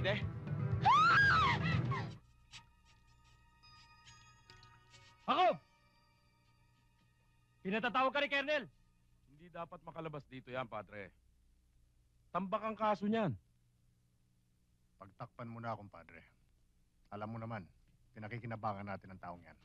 pwede? Jacob! Pinatatawag ka ni Colonel. Hindi dapat makalabas dito yan, Padre. Tambak ang kaso niyan. Pagtakpan mo na, kumpadre. Alam mo naman, pinakikinabangan natin ang taong yan.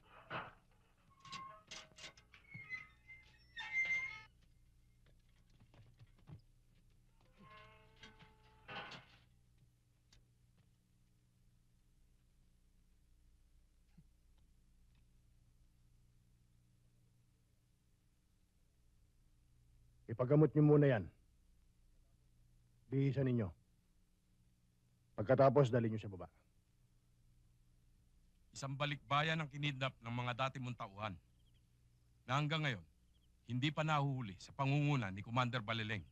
Ipagamot niyo muna yan. Bihisan ninyo. Pagkatapos, dali niyo sa baba. Isang balikbayan ang kinidnap ng mga dati mong tauhan na hanggang ngayon, hindi pa nahuhuli sa pangunguna ni Commander Balileng.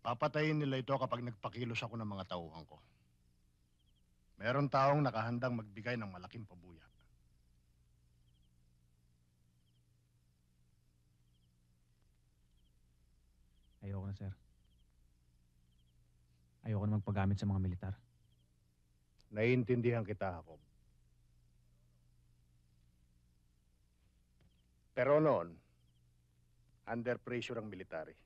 Papatayin nila ito kapag nagpakilos ako ng mga tauhan ko. Meron taong nakahandang magbigay ng malaking pabuya. Ayoko na, sir. Ayoko na magpagamit sa mga militar. Naiintindihan kita, Jacob. Pero noon, under pressure ang military.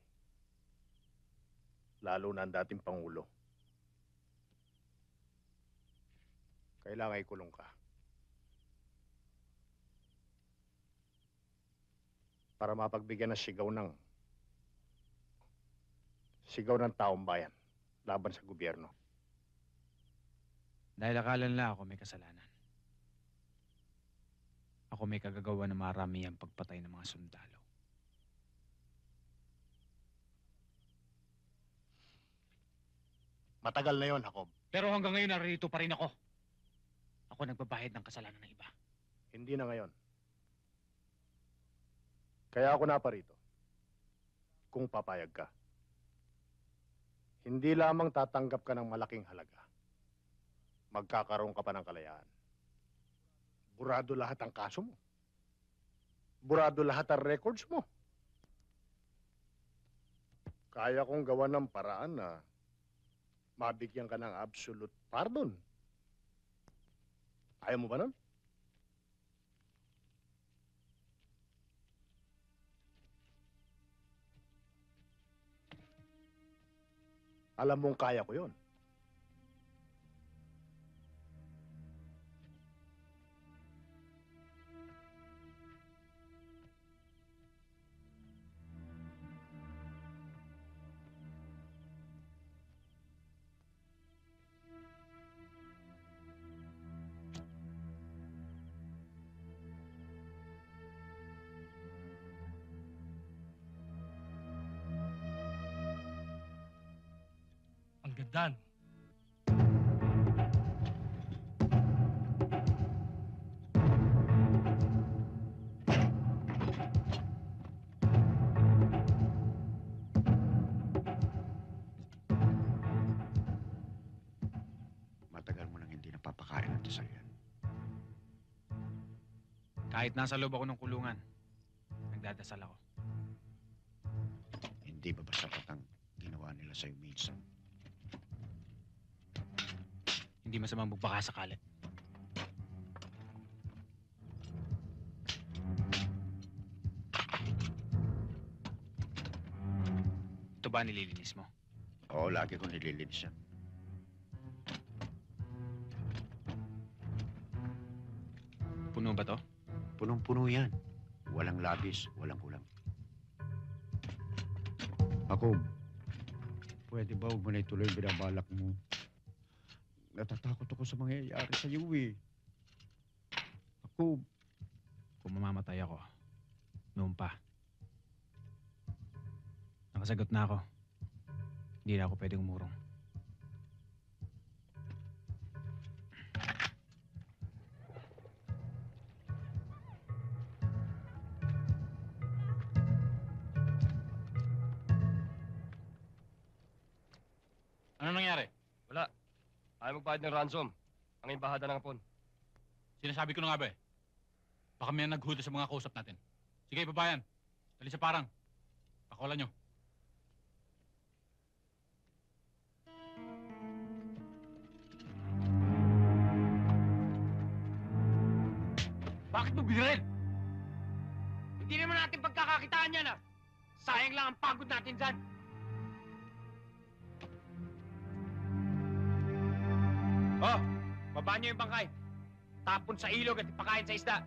Lalo na ang dating Pangulo. Kailangan ikulong ka. Para mapagbigyan ng sigaw ng taong bayan laban sa gobyerno. Dahil akala nila ako may kasalanan. Ako may kagagawa na marami ang pagpatay ng mga sundalo. Matagal na yon, Jacob. Pero hanggang ngayon narito pa rin ako. Ako nagbabayad ng kasalanan ng iba. Hindi na ngayon. Kaya ako naparito. Kung papayag ka. Hindi lamang tatanggap ka ng malaking halaga. Magkakaroon ka pa ng kalayaan. Burado lahat ang kaso mo. Burado lahat ang records mo. Kaya kong gawa ng paraan na mabigyan ka ng absolute pardon. Ayaw mo ba nun? Alam mong kaya ko yon. Ang ganda. Matagal mo nang hindi napapakain ng dasal yan. Kahit nasa loob ako ng kulungan, nagdadasal ako. Hindi ba sapat ang ginawa nila sa'yo minsan? Hindi masamang magbaka sakali. Ito ba nililinis mo? Oo, lagi ko nililinis yan. Puno ba to? Punong-puno yan. Walang labis, walang kulang. Jacob, pwede ba huwag mo na ituloy yung binabalak mo? Natatakot ako sa mangyayari sa iyo eh. Jacob, Kung mamamatay ako, noon pa. Nakasagot na ako. Hindi na ako pwedeng umurong. Ano nangyari? Wala. Ayaw magbayad ng ransom. Ang embahada ng Hapon. Sinasabi ko na nga ba eh. Baka may naghuda sa mga kausap natin. Sige, babayan. Dali sa parang. Pakawalan nyo. Bakit mo binaril? Hindi naman natin pagkakakitaan yan, ah. Sayang lang ang pagod natin dyan. Oh, baba niyo yung bangkay. Tapon sa ilog at ipakain sa isda.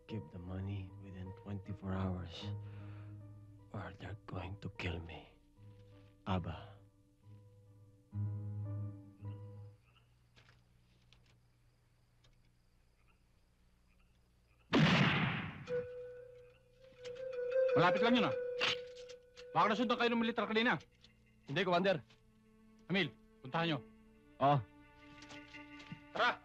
Give the money within 24 hours or they're going to kill me. Aba. Malapit lang yun, ah. Baka nasundan kayo ng militar kanina. Hindi, Commander. Emil, puntahan nyo. Oh. Tara!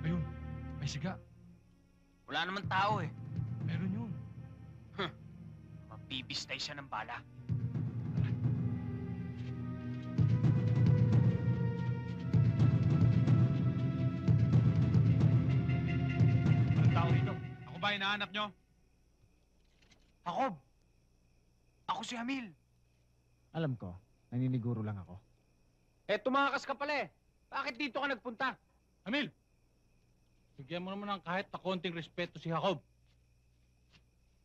Ayun, may siga. Wala naman tao eh. Meron yun. Mabibistay siya ng bala. Anong tao rito? Ako ba hinahanap nyo? Jacob! Ako si Hamil. Alam ko, naniniguro lang ako. Eh, tumakas ka pala eh. Bakit dito ka nagpunta? Emil! Bigyan mo naman ng kahit na konting respeto si Jacob.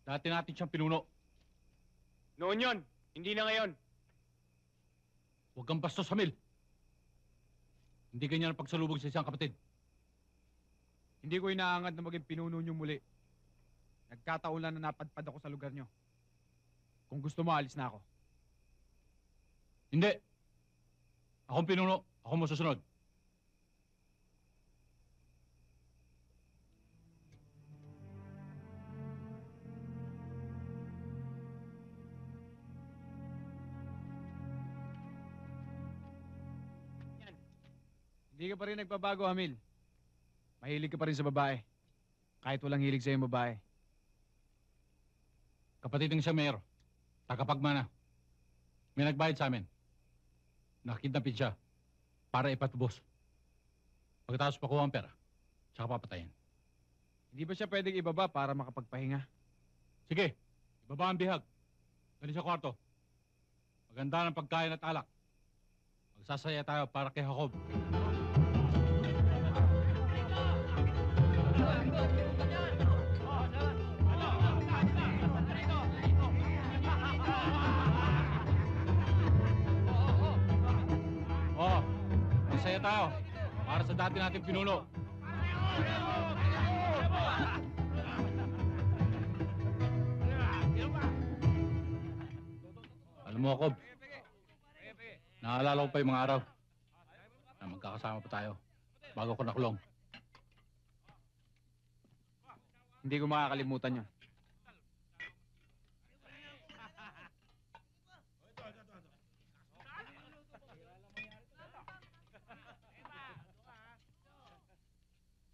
Dati natin siyang pinuno. Noon yon, hindi na ngayon. Huwag kang bastos, Emil. Hindi ganyan ang pagsalubog sa isang kapatid. Hindi ko inaangad na maging pinuno niyo muli. Nagkataon lang na napadpad ako sa lugar niyo. Kung gusto mo, alis na ako. Hindi. Akong pinuno. Ako mo susunod. Hindi ka pa rin nagbabago, Hamil. Mahilig ka pa rin sa babae. Kahit walang hilig sa'yo yung babae. Kapatid ng isang mayor. Tagapagmana. May nagbayad sa amin. Nakidnapin siya para ipatubos. Pagkatapos pakuha ang pera, tsaka papatayin. Hindi ba siya pwedeng ibaba para makapagpahinga? Sige, ibaba ang bihag. Dali sa kwarto. Maganda ng pagkain at alak. Magsasaya tayo para kay Jacob. Oo, magsaya tayo para sa dati nating pinuno. Alam mo, Jacob, naalala ko pa yung mga araw na magkakasama pa tayo bago ko nakulong. Hindi ko makakalimutan yun.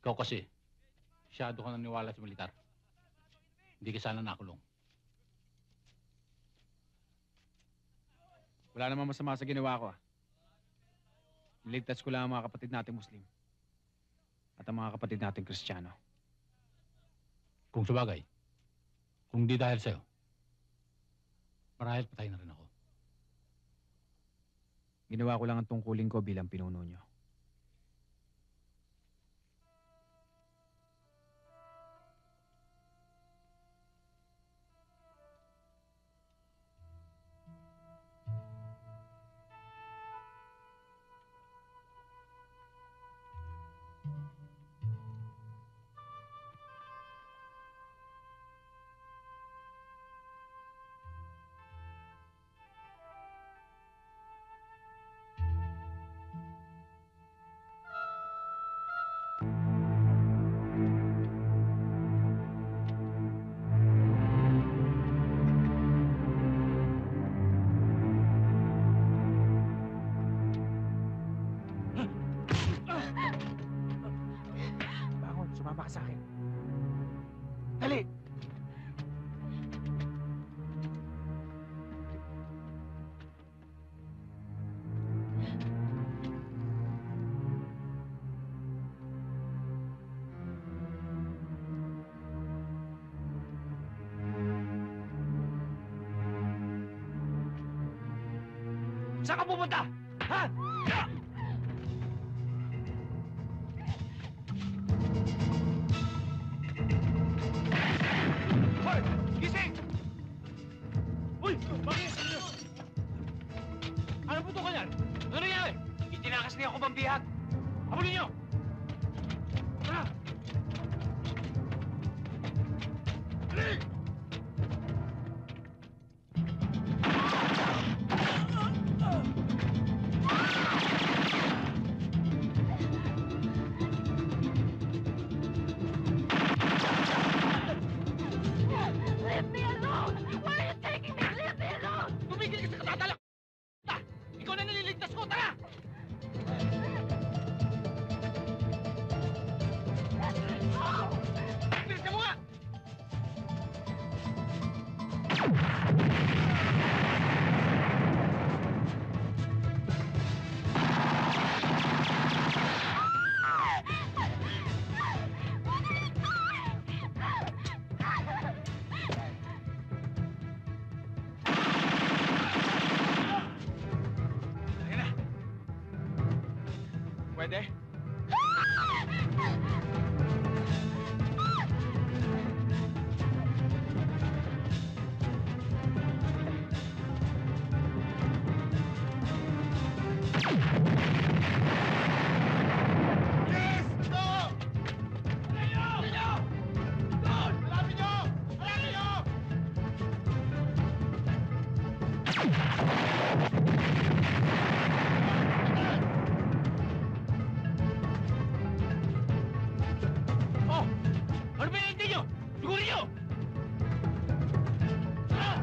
Ikaw kasi, masyado ka naniwala sa militar. Hindi ka sana nakulong. Wala namang masama sa ginawa ko, ah. Niligtas ko lang ang mga kapatid nating Muslim. At ang mga kapatid nating Kristiyano. Kung sabagay, kung di dahil sa'yo, marahil patay na rin ako. Ginawa ko lang ang tungkulin ko bilang pinuno nyo. Bangon, sumama ka sa akin. Dali! Saan ka pupunta? Ha? Hoy! Gising! Uy! Bakit? Ano po ito kanyan? Ano nangyari? Itinakas niya ako bambihag. Habulin niyo! Tara! Dali! Leave me alone! Why are you taking me? Leave me alone! Tumigil ka sa katatalak! Ikaw na nililigtas ko! Tara! Bilisan mo nga! Ayan na. Pwede? Oh! Ano ba hinihintay niyo? Sigurin niyo! Tara!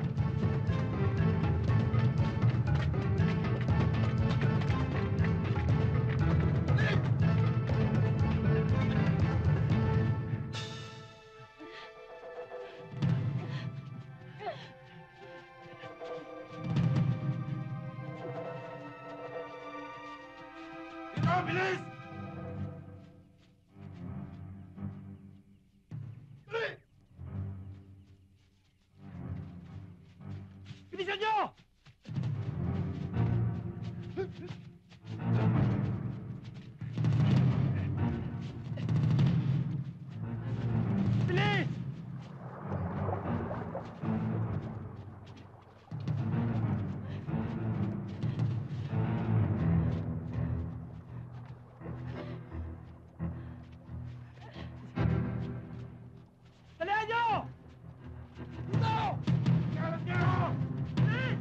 Ito, bilis! Dali! Bilisan nyo! Bilis! Dalihan nyo! Dito! Kalat nyo! Bilis!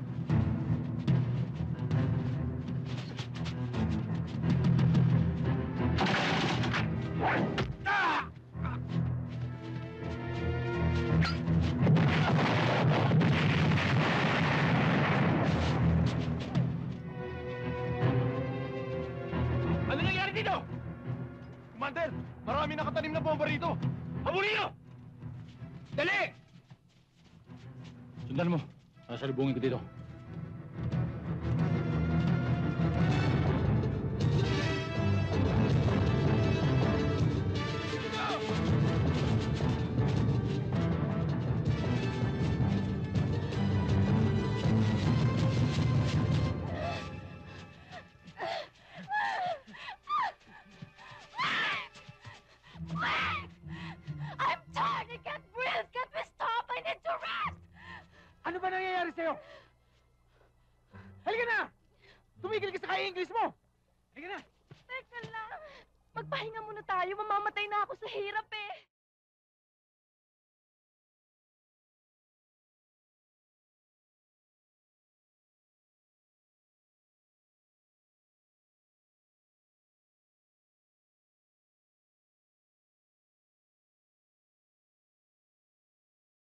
Ah! Ano nangyari dito? Commander, marami nakatanim na bomba rito. Habulin nyo! Dali! Sundan mo. Sasalubungin ko dito. I'm tired! I can't breathe! Can't we stop? I need to rest! Ano ba nangyayari sa'yo? Halika na! Tumigil ka sa kaya-English mo! Halika na! Teka lang. Magpahinga muna tayo. Mamamatay na ako sa hirap eh.